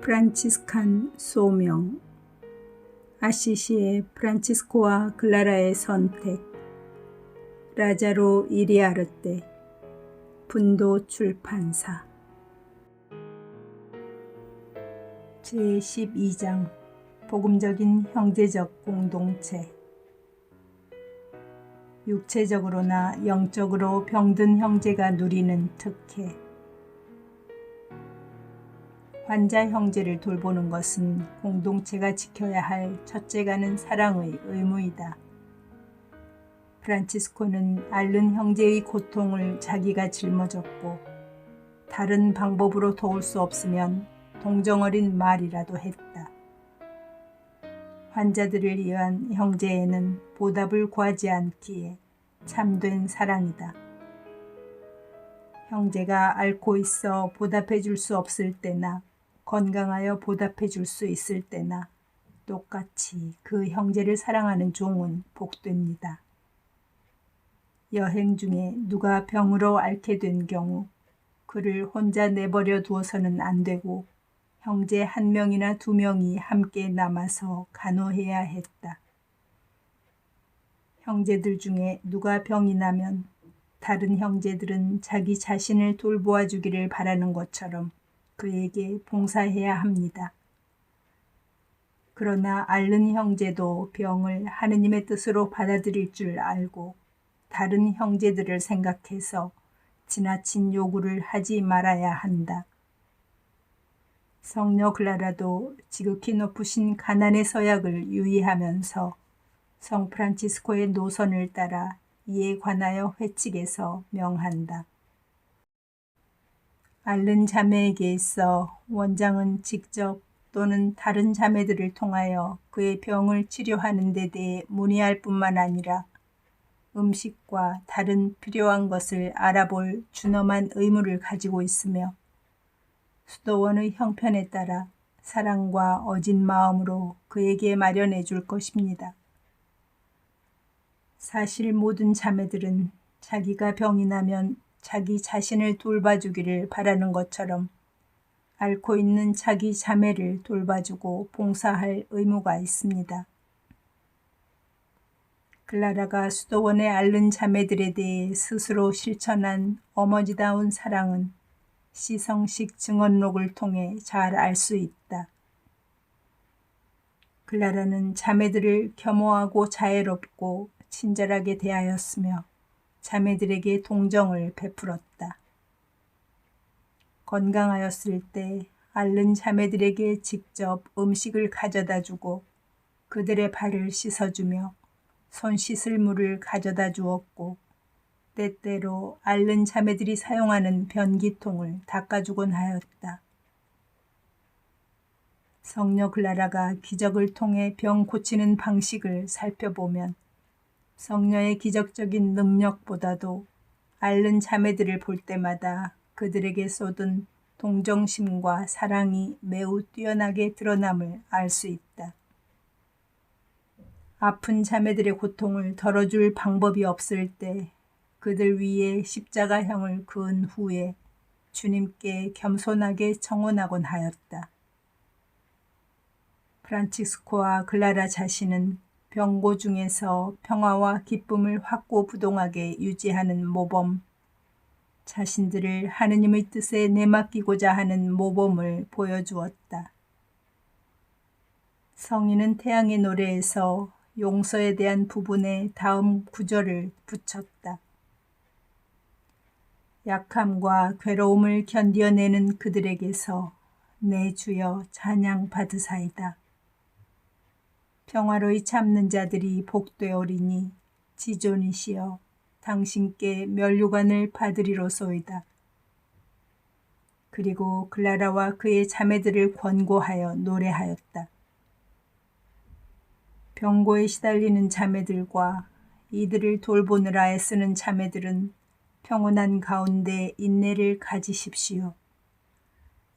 프란치스칸 소명. 아시시의 프란치스코와 클라라의 선택. 라자로 이리아르테. 분도 출판사. 제12장 복음적인 형제적 공동체. 육체적으로나 영적으로 병든 형제가 누리는 특혜. 환자 형제를 돌보는 것은 공동체가 지켜야 할 첫째가는 사랑의 의무이다. 프란치스코는 앓는 형제의 고통을 자기가 짊어졌고 다른 방법으로 도울 수 없으면 동정어린 말이라도 했다. 환자들을 위한 형제에는 보답을 구하지 않기에 참된 사랑이다. 형제가 앓고 있어 보답해 줄 수 없을 때나 건강하여 보답해 줄 수 있을 때나 똑같이 그 형제를 사랑하는 종은 복됩니다. 여행 중에 누가 병으로 앓게 된 경우 그를 혼자 내버려 두어서는 안 되고 형제 한 명이나 두 명이 함께 남아서 간호해야 했다. 형제들 중에 누가 병이 나면 다른 형제들은 자기 자신을 돌보아 주기를 바라는 것처럼 그에게 봉사해야 합니다. 그러나 앓는 형제도 병을 하느님의 뜻으로 받아들일 줄 알고 다른 형제들을 생각해서 지나친 요구를 하지 말아야 한다. 성녀 클라라도 지극히 높으신 가난의 서약을 유의하면서 성 프란치스코의 노선을 따라 이에 관하여 회칙에서 명한다. 앓는 자매에게 있어 원장은 직접 또는 다른 자매들을 통하여 그의 병을 치료하는 데 대해 문의할 뿐만 아니라 음식과 다른 필요한 것을 알아볼 준엄한 의무를 가지고 있으며 수도원의 형편에 따라 사랑과 어진 마음으로 그에게 마련해 줄 것입니다. 사실 모든 자매들은 자기가 병이 나면 자기 자신을 돌봐주기를 바라는 것처럼 앓고 있는 자기 자매를 돌봐주고 봉사할 의무가 있습니다. 클라라가 수도원에 앓는 자매들에 대해 스스로 실천한 어머니다운 사랑은 시성식 증언록을 통해 잘 알 수 있다. 클라라는 자매들을 겸허하고 자애롭고 친절하게 대하였으며 자매들에게 동정을 베풀었다. 건강하였을 때 앓는 자매들에게 직접 음식을 가져다 주고 그들의 발을 씻어주며 손 씻을 물을 가져다 주었고 때때로 앓는 자매들이 사용하는 변기통을 닦아주곤 하였다. 성녀 클라라가 기적을 통해 병 고치는 방식을 살펴보면 성녀의 기적적인 능력보다도 앓는 자매들을 볼 때마다 그들에게 쏟은 동정심과 사랑이 매우 뛰어나게 드러남을 알 수 있다. 아픈 자매들의 고통을 덜어줄 방법이 없을 때 그들 위에 십자가형을 그은 후에 주님께 겸손하게 청혼하곤 하였다. 프란치스코와 클라라 자신은 병고 중에서 평화와 기쁨을 확고부동하게 유지하는 모범, 자신들을 하느님의 뜻에 내맡기고자 하는 모범을 보여주었다. 성인은 태양의 노래에서 용서에 대한 부분에 다음 구절을 붙였다. 약함과 괴로움을 견뎌내는 그들에게서 내 주여 찬양 받으사이다. 평화로이 참는 자들이 복되오리니 지존이시여 당신께 면류관을 받으리로소이다. 그리고 클라라와 그의 자매들을 권고하여 노래하였다. 병고에 시달리는 자매들과 이들을 돌보느라 애쓰는 자매들은 평온한 가운데 인내를 가지십시오.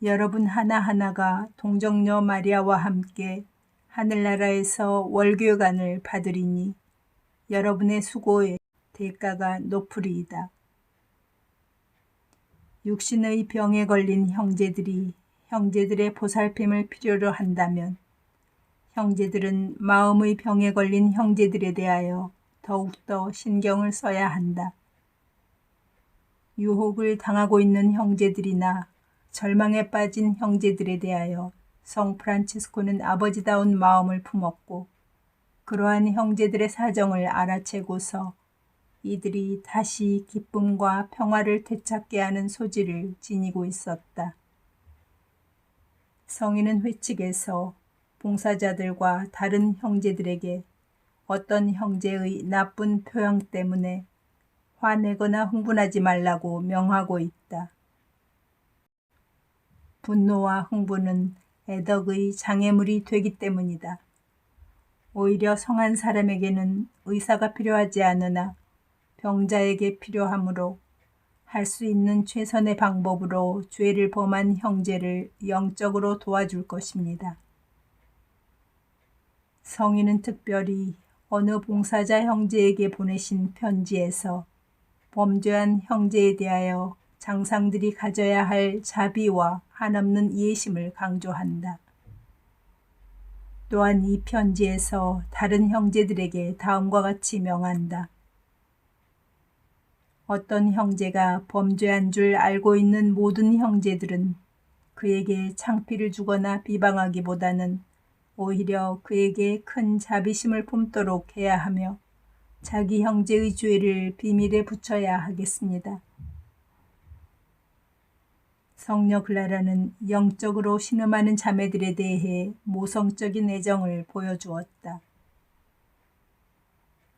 여러분 하나하나가 동정녀 마리아와 함께 하늘나라에서 월궤관을 받으리니 여러분의 수고의 대가가 높으리이다. 육신의 병에 걸린 형제들이 형제들의 보살핌을 필요로 한다면 형제들은 마음의 병에 걸린 형제들에 대하여 더욱더 신경을 써야 한다. 유혹을 당하고 있는 형제들이나 절망에 빠진 형제들에 대하여 성 프란치스코는 아버지다운 마음을 품었고 그러한 형제들의 사정을 알아채고서 이들이 다시 기쁨과 평화를 되찾게 하는 소지를 지니고 있었다. 성인은 회칙에서 봉사자들과 다른 형제들에게 어떤 형제의 나쁜 표현 때문에 화내거나 흥분하지 말라고 명하고 있다. 분노와 흥분은 애덕의 장애물이 되기 때문이다. 오히려 성한 사람에게는 의사가 필요하지 않으나 병자에게 필요하므로 할 수 있는 최선의 방법으로 죄를 범한 형제를 영적으로 도와줄 것입니다. 성인은 특별히 어느 봉사자 형제에게 보내신 편지에서 범죄한 형제에 대하여 장상들이 가져야 할 자비와 한없는 이해심을 강조한다. 또한 이 편지에서 다른 형제들에게 다음과 같이 명한다. 어떤 형제가 범죄한 줄 알고 있는 모든 형제들은 그에게 창피를 주거나 비방하기보다는 오히려 그에게 큰 자비심을 품도록 해야 하며 자기 형제의 죄를 비밀에 붙여야 하겠습니다. 성녀 클라라는 영적으로 신음하는 자매들에 대해 모성적인 애정을 보여주었다.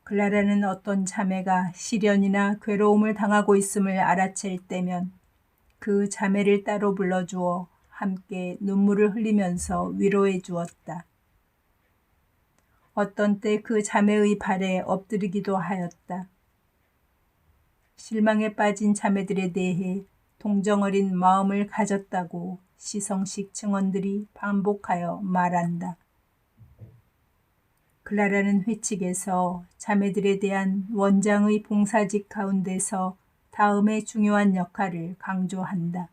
클라라는 어떤 자매가 시련이나 괴로움을 당하고 있음을 알아챌 때면 그 자매를 따로 불러주어 함께 눈물을 흘리면서 위로해 주었다. 어떤 때 그 자매의 발에 엎드리기도 하였다. 실망에 빠진 자매들에 대해 동정어린 마음을 가졌다고 시성식 증언들이 반복하여 말한다. 클라라는 회칙에서 자매들에 대한 원장의 봉사직 가운데서 다음의 중요한 역할을 강조한다.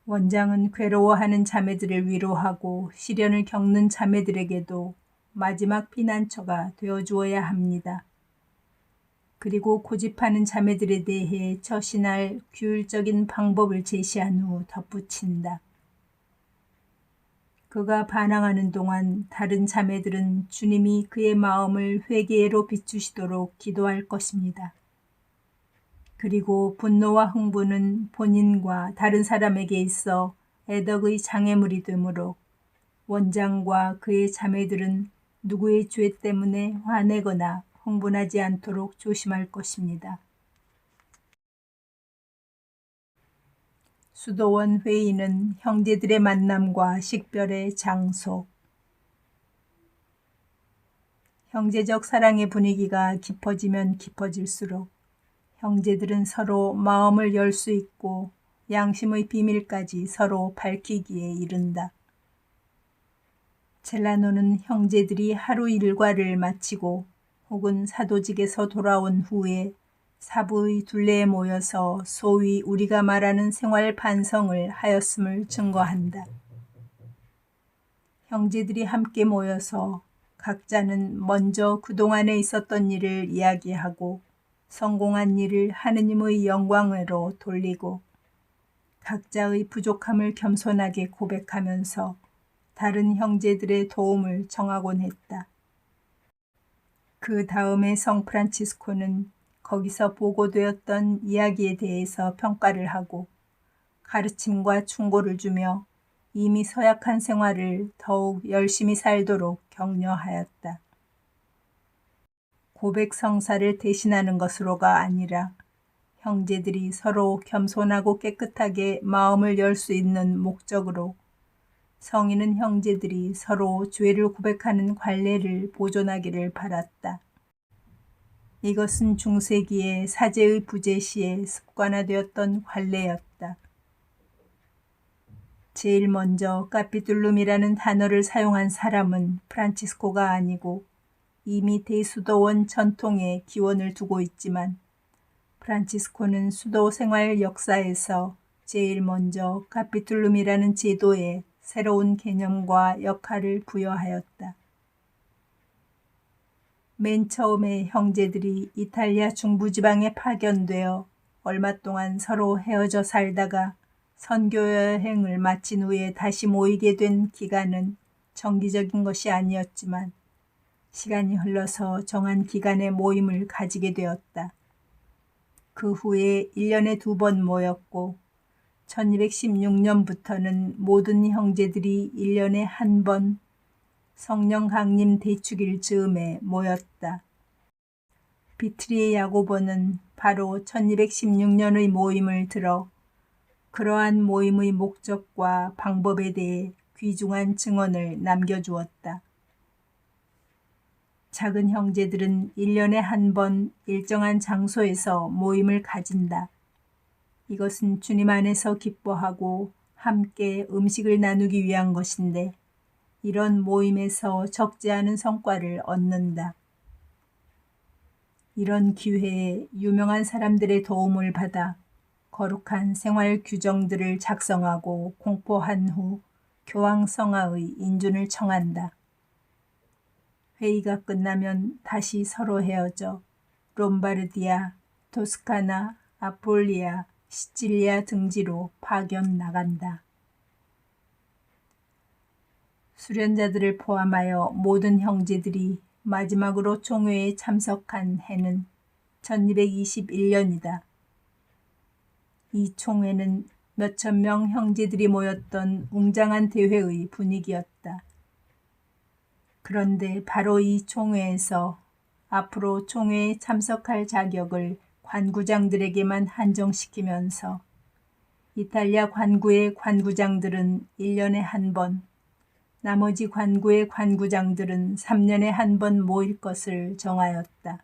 원장은 괴로워하는 자매들을 위로하고 시련을 겪는 자매들에게도 마지막 피난처가 되어주어야 합니다. 그리고 고집하는 자매들에 대해 처신할 규율적인 방법을 제시한 후 덧붙인다. 그가 반항하는 동안 다른 자매들은 주님이 그의 마음을 회개로 비추시도록 기도할 것입니다. 그리고 분노와 흥분은 본인과 다른 사람에게 있어 애덕의 장애물이 되므로 원장과 그의 자매들은 누구의 죄 때문에 화내거나 흥분하지 않도록 조심할 것입니다. 수도원 회의는 형제들의 만남과 식별의 장소. 형제적 사랑의 분위기가 깊어지면 깊어질수록 형제들은 서로 마음을 열 수 있고 양심의 비밀까지 서로 밝히기에 이른다. 첼라노는 형제들이 하루 일과를 마치고 혹은 사도직에서 돌아온 후에 사부의 둘레에 모여서 소위 우리가 말하는 생활 반성을 하였음을 증거한다. 형제들이 함께 모여서 각자는 먼저 그동안에 있었던 일을 이야기하고 성공한 일을 하느님의 영광으로 돌리고 각자의 부족함을 겸손하게 고백하면서 다른 형제들의 도움을 청하곤 했다. 그 다음에 성 프란치스코는 거기서 보고되었던 이야기에 대해서 평가를 하고 가르침과 충고를 주며 이미 서약한 생활을 더욱 열심히 살도록 격려하였다. 고백 성사를 대신하는 것으로가 아니라 형제들이 서로 겸손하고 깨끗하게 마음을 열 수 있는 목적으로 성인은 형제들이 서로 죄를 고백하는 관례를 보존하기를 바랐다. 이것은 중세기의 사제의 부재 시에 습관화되었던 관례였다. 제일 먼저 카피툴룸이라는 단어를 사용한 사람은 프란치스코가 아니고 이미 대수도원 전통에 기원을 두고 있지만 프란치스코는 수도 생활 역사에서 제일 먼저 카피툴룸이라는 제도에 새로운 개념과 역할을 부여하였다. 맨 처음에 형제들이 이탈리아 중부지방에 파견되어 얼마 동안 서로 헤어져 살다가 선교 여행을 마친 후에 다시 모이게 된 기간은 정기적인 것이 아니었지만 시간이 흘러서 정한 기간의 모임을 가지게 되었다. 그 후에 1년에 2번 모였고 1216년부터는 모든 형제들이 1년에 1번 성령 강림 대축일 즈음에 모였다. 비트리의 야고보는 바로 1216년의 모임을 들어 그러한 모임의 목적과 방법에 대해 귀중한 증언을 남겨주었다. 작은 형제들은 1년에 1번 일정한 장소에서 모임을 가진다. 이것은 주님 안에서 기뻐하고 함께 음식을 나누기 위한 것인데 이런 모임에서 적지 않은 성과를 얻는다. 이런 기회에 유명한 사람들의 도움을 받아 거룩한 생활 규정들을 작성하고 공포한 후 교황성하의 인준을 청한다. 회의가 끝나면 다시 서로 헤어져 롬바르디아, 토스카나, 아폴리아, 시칠리아 등지로 파견 나간다. 수련자들을 포함하여 모든 형제들이 마지막으로 총회에 참석한 해는 1221년이다. 이 총회는 몇천 명 형제들이 모였던 웅장한 대회의 분위기였다. 그런데 바로 이 총회에서 앞으로 총회에 참석할 자격을 관구장들에게만 한정시키면서 이탈리아 관구의 관구장들은 1년에 1번, 나머지 관구의 관구장들은 3년에 1번 모일 것을 정하였다.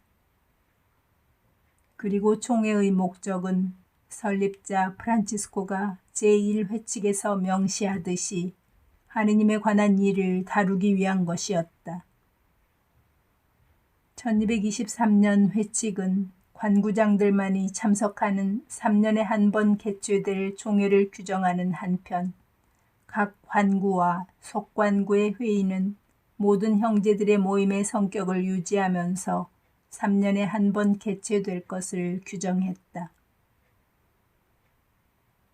그리고 총회의 목적은 설립자 프란치스코가 제1회칙에서 명시하듯이 하느님에 관한 일을 다루기 위한 것이었다. 1223년 회칙은 관구장들만이 참석하는 3년에 1번 개최될 총회를 규정하는 한편 각 관구와 속관구의 회의는 모든 형제들의 모임의 성격을 유지하면서 3년에 1번 개최될 것을 규정했다.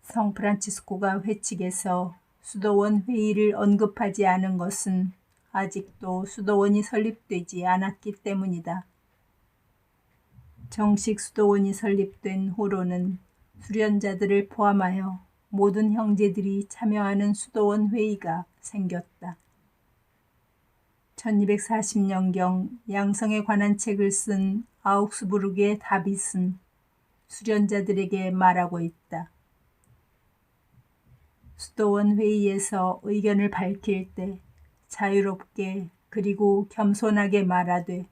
성 프란치스코가 회칙에서 수도원 회의를 언급하지 않은 것은 아직도 수도원이 설립되지 않았기 때문이다. 정식 수도원이 설립된 후로는 수련자들을 포함하여 모든 형제들이 참여하는 수도원 회의가 생겼다. 1240년경 양성에 관한 책을 쓴 아우크스부르크의 다빗은 수련자들에게 말하고 있다. 수도원 회의에서 의견을 밝힐 때 자유롭게 그리고 겸손하게 말하되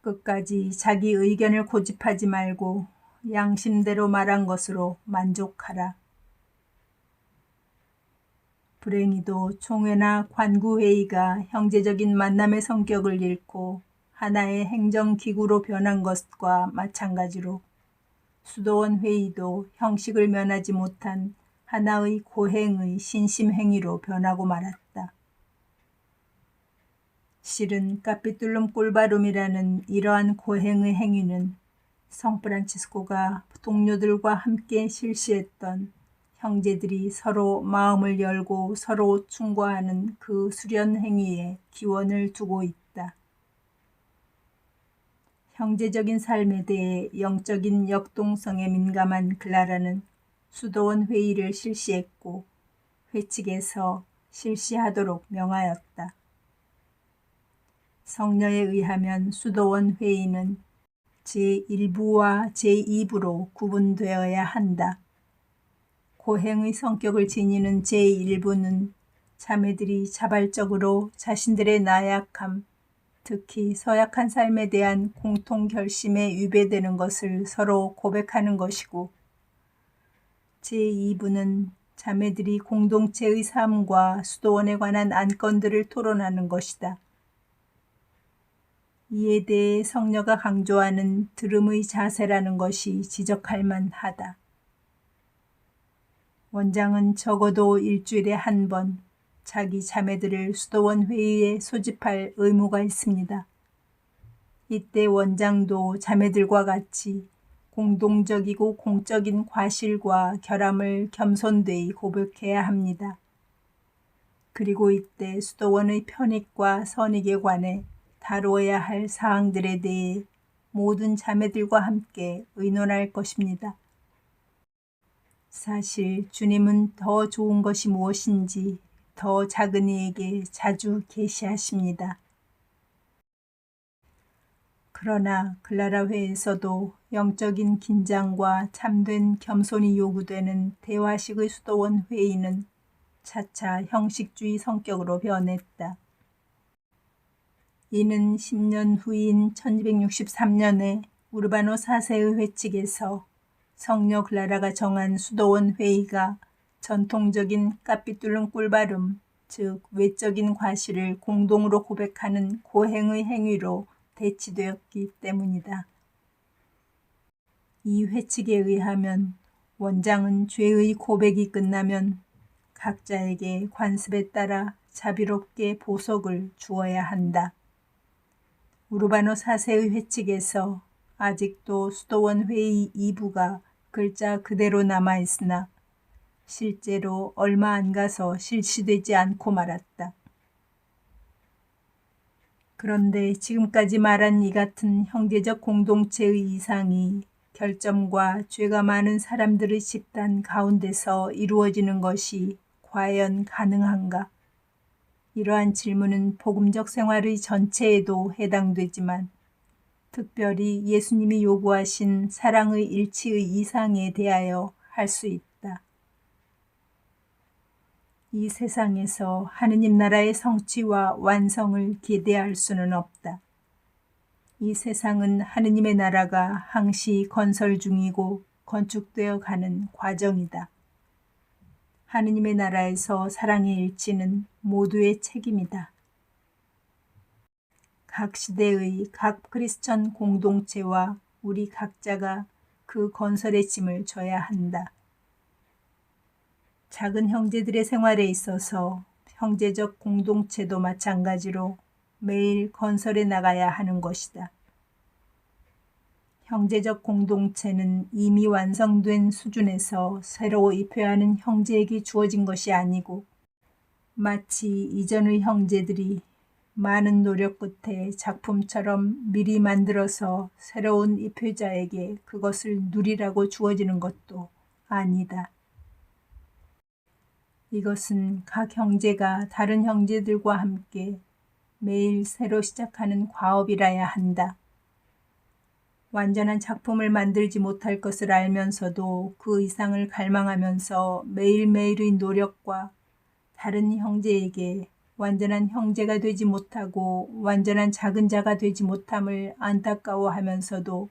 끝까지 자기 의견을 고집하지 말고 양심대로 말한 것으로 만족하라. 불행히도 총회나 관구회의가 형제적인 만남의 성격을 잃고 하나의 행정기구로 변한 것과 마찬가지로 수도원 회의도 형식을 면하지 못한 하나의 고행의 신심행위로 변하고 말았다. 실은 카피툴룸 꿀바룸이라는 이러한 고행의 행위는 성 프란치스코가 동료들과 함께 실시했던 형제들이 서로 마음을 열고 서로 충고하는 그 수련 행위에 기원을 두고 있다. 형제적인 삶에 대해 영적인 역동성에 민감한 클라라는 수도원 회의를 실시했고 회칙에서 실시하도록 명하였다. 성녀에 의하면 수도원 회의는 제1부와 제2부로 구분되어야 한다. 고행의 성격을 지니는 제1부는 자매들이 자발적으로 자신들의 나약함, 특히 서약한 삶에 대한 공통 결심에 위배되는 것을 서로 고백하는 것이고 제2부는 자매들이 공동체의 삶과 수도원에 관한 안건들을 토론하는 것이다. 이에 대해 성녀가 강조하는 들음의 자세라는 것이 지적할 만하다. 원장은 적어도 일주일에 한 번 자기 자매들을 수도원 회의에 소집할 의무가 있습니다. 이때 원장도 자매들과 같이 공동적이고 공적인 과실과 결함을 겸손되이 고백해야 합니다. 그리고 이때 수도원의 편익과 선익에 관해 다루어야 할 사항들에 대해 모든 자매들과 함께 의논할 것입니다. 사실 주님은 더 좋은 것이 무엇인지 더 작은 이에게 자주 계시하십니다. 그러나 클라라 회에서도 영적인 긴장과 참된 겸손이 요구되는 대화식의 수도원 회의는 차차 형식주의 성격으로 변했다. 이는 10년 후인 1263년에 우르바노 4세의 회칙에서 성녀 클라라가 정한 수도원 회의가 전통적인 까삐 뚫는 꿀발음, 즉 외적인 과실을 공동으로 고백하는 고행의 행위로 대치되었기 때문이다. 이 회칙에 의하면 원장은 죄의 고백이 끝나면 각자에게 관습에 따라 자비롭게 보석을 주어야 한다. 우르바노 4세의 회칙에서 아직도 수도원 회의 2부가 글자 그대로 남아있으나 실제로 얼마 안 가서 실시되지 않고 말았다. 그런데 지금까지 말한 이 같은 형제적 공동체의 이상이 결점과 죄가 많은 사람들의 집단 가운데서 이루어지는 것이 과연 가능한가? 이러한 질문은 복음적 생활의 전체에도 해당되지만 특별히 예수님이 요구하신 사랑의 일치의 이상에 대하여 할 수 있다. 이 세상에서 하느님 나라의 성취와 완성을 기대할 수는 없다. 이 세상은 하느님의 나라가 항시 건설 중이고 건축되어 가는 과정이다. 하느님의 나라에서 사랑의 일치는 모두의 책임이다. 각 시대의 각 크리스천 공동체와 우리 각자가 그 건설의 짐을 져야 한다. 작은 형제들의 생활에 있어서 형제적 공동체도 마찬가지로 매일 건설해 나가야 하는 것이다. 형제적 공동체는 이미 완성된 수준에서 새로 입혀하는 형제에게 주어진 것이 아니고 마치 이전의 형제들이 많은 노력 끝에 작품처럼 미리 만들어서 새로운 입회자에게 그것을 누리라고 주어지는 것도 아니다. 이것은 각 형제가 다른 형제들과 함께 매일 새로 시작하는 과업이라야 한다. 완전한 작품을 만들지 못할 것을 알면서도 그 이상을 갈망하면서 매일매일의 노력과 다른 형제에게 완전한 형제가 되지 못하고 완전한 작은 자가 되지 못함을 안타까워하면서도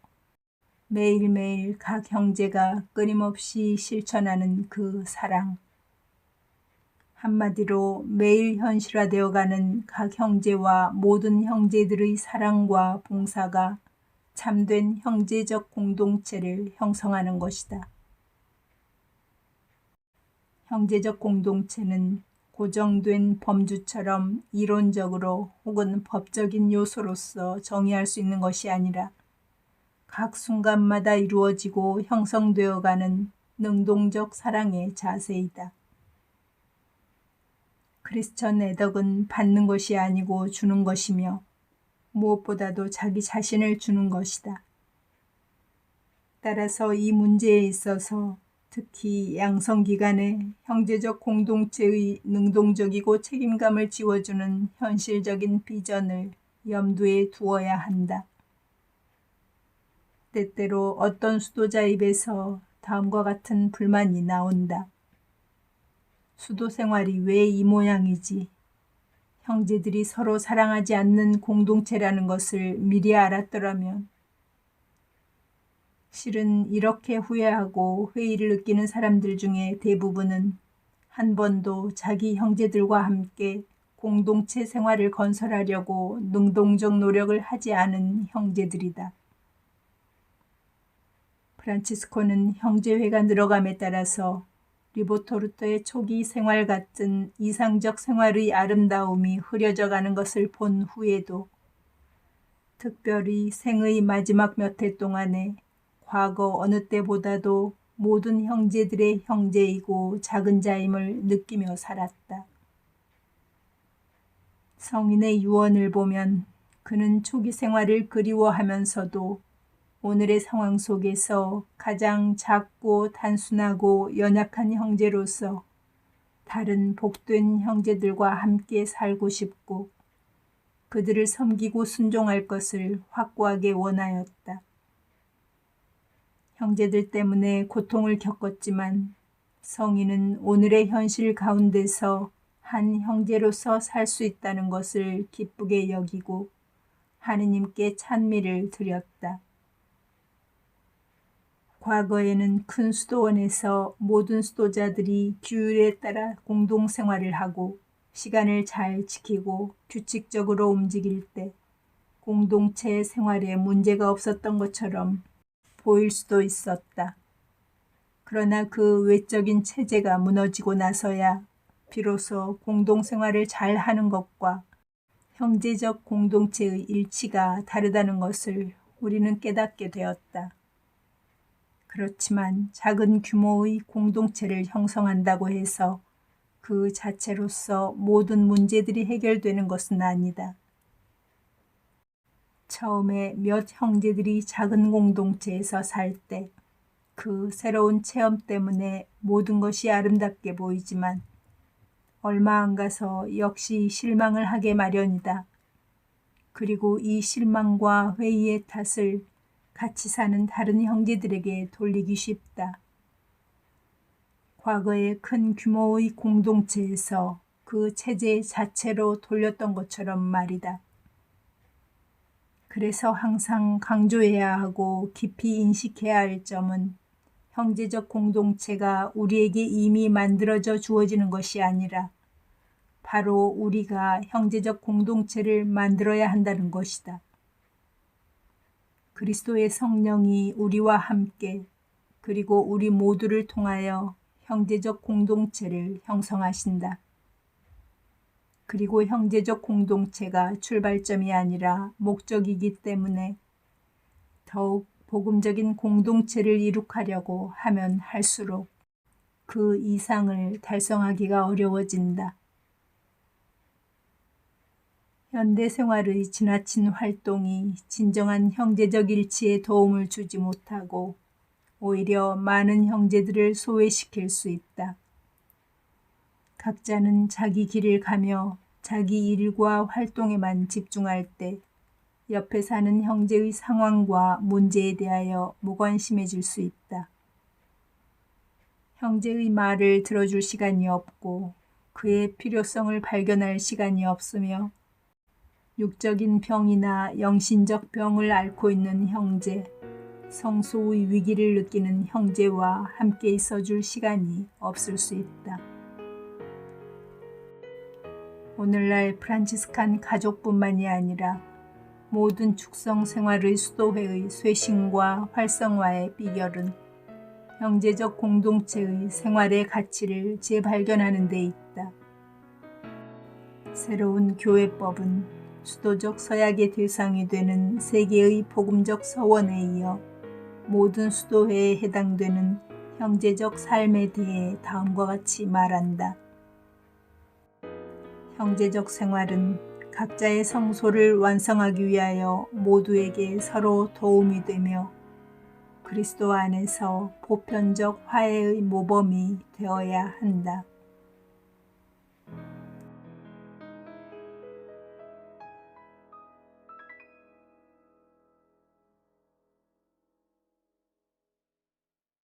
매일매일 각 형제가 끊임없이 실천하는 그 사랑. 한마디로 매일 현실화되어가는 각 형제와 모든 형제들의 사랑과 봉사가 참된 형제적 공동체를 형성하는 것이다. 형제적 공동체는 고정된 범주처럼 이론적으로 혹은 법적인 요소로서 정의할 수 있는 것이 아니라 각 순간마다 이루어지고 형성되어가는 능동적 사랑의 자세이다. 크리스천 애덕은 받는 것이 아니고 주는 것이며 무엇보다도 자기 자신을 주는 것이다. 따라서 이 문제에 있어서 특히 양성기간에 형제적 공동체의 능동적이고 책임감을 지워주는 현실적인 비전을 염두에 두어야 한다. 때때로 어떤 수도자 입에서 다음과 같은 불만이 나온다. 수도 생활이 왜 이 모양이지? 형제들이 서로 사랑하지 않는 공동체라는 것을 미리 알았더라면. 실은 이렇게 후회하고 회의를 느끼는 사람들 중에 대부분은 한 번도 자기 형제들과 함께 공동체 생활을 건설하려고 능동적 노력을 하지 않은 형제들이다. 프란치스코는 형제회가 늘어감에 따라서 리보토르터의 초기 생활 같은 이상적 생활의 아름다움이 흐려져 가는 것을 본 후에도 특별히 생의 마지막 몇 해 동안에 과거 어느 때보다도 모든 형제들의 형제이고 작은 자임을 느끼며 살았다. 성인의 유언을 보면 그는 초기 생활을 그리워하면서도 오늘의 상황 속에서 가장 작고 단순하고 연약한 형제로서 다른 복된 형제들과 함께 살고 싶고 그들을 섬기고 순종할 것을 확고하게 원하였다. 형제들 때문에 고통을 겪었지만 성인은 오늘의 현실 가운데서 한 형제로서 살 수 있다는 것을 기쁘게 여기고 하느님께 찬미를 드렸다. 과거에는 큰 수도원에서 모든 수도자들이 규율에 따라 공동생활을 하고 시간을 잘 지키고 규칙적으로 움직일 때 공동체 생활에 문제가 없었던 것처럼 보일 수도 있었다. 그러나 그 외적인 체제가 무너지고 나서야 비로소 공동생활을 잘 하는 것과 형제적 공동체의 일치가 다르다는 것을 우리는 깨닫게 되었다. 그렇지만 작은 규모의 공동체를 형성한다고 해서 그 자체로서 모든 문제들이 해결되는 것은 아니다. 처음에 몇 형제들이 작은 공동체에서 살 때 그 새로운 체험 때문에 모든 것이 아름답게 보이지만 얼마 안 가서 역시 실망을 하게 마련이다. 그리고 이 실망과 회의의 탓을 같이 사는 다른 형제들에게 돌리기 쉽다. 과거의 큰 규모의 공동체에서 그 체제 자체로 돌렸던 것처럼 말이다. 그래서 항상 강조해야 하고 깊이 인식해야 할 점은 형제적 공동체가 우리에게 이미 만들어져 주어지는 것이 아니라 바로 우리가 형제적 공동체를 만들어야 한다는 것이다. 그리스도의 성령이 우리와 함께 그리고 우리 모두를 통하여 형제적 공동체를 형성하신다. 그리고 형제적 공동체가 출발점이 아니라 목적이기 때문에 더욱 복음적인 공동체를 이룩하려고 하면 할수록 그 이상을 달성하기가 어려워진다. 현대 생활의 지나친 활동이 진정한 형제적 일치에 도움을 주지 못하고 오히려 많은 형제들을 소외시킬 수 있다. 각자는 자기 길을 가며 자기 일과 활동에만 집중할 때 옆에 사는 형제의 상황과 문제에 대하여 무관심해질 수 있다. 형제의 말을 들어줄 시간이 없고 그의 필요성을 발견할 시간이 없으며 육적인 병이나 영신적 병을 앓고 있는 형제, 성소의 위기를 느끼는 형제와 함께 있어줄 시간이 없을 수 있다. 오늘날 프란치스칸 가족뿐만이 아니라 모든 축성 생활의 수도회의 쇄신과 활성화의 비결은 형제적 공동체의 생활의 가치를 재발견하는 데 있다. 새로운 교회법은 수도적 서약의 대상이 되는 세계의 복음적 서원에 이어 모든 수도회에 해당되는 형제적 삶에 대해 다음과 같이 말한다. 형제적 생활은 각자의 성소를 완성하기 위하여 모두에게 서로 도움이 되며 그리스도 안에서 보편적 화해의 모범이 되어야 한다.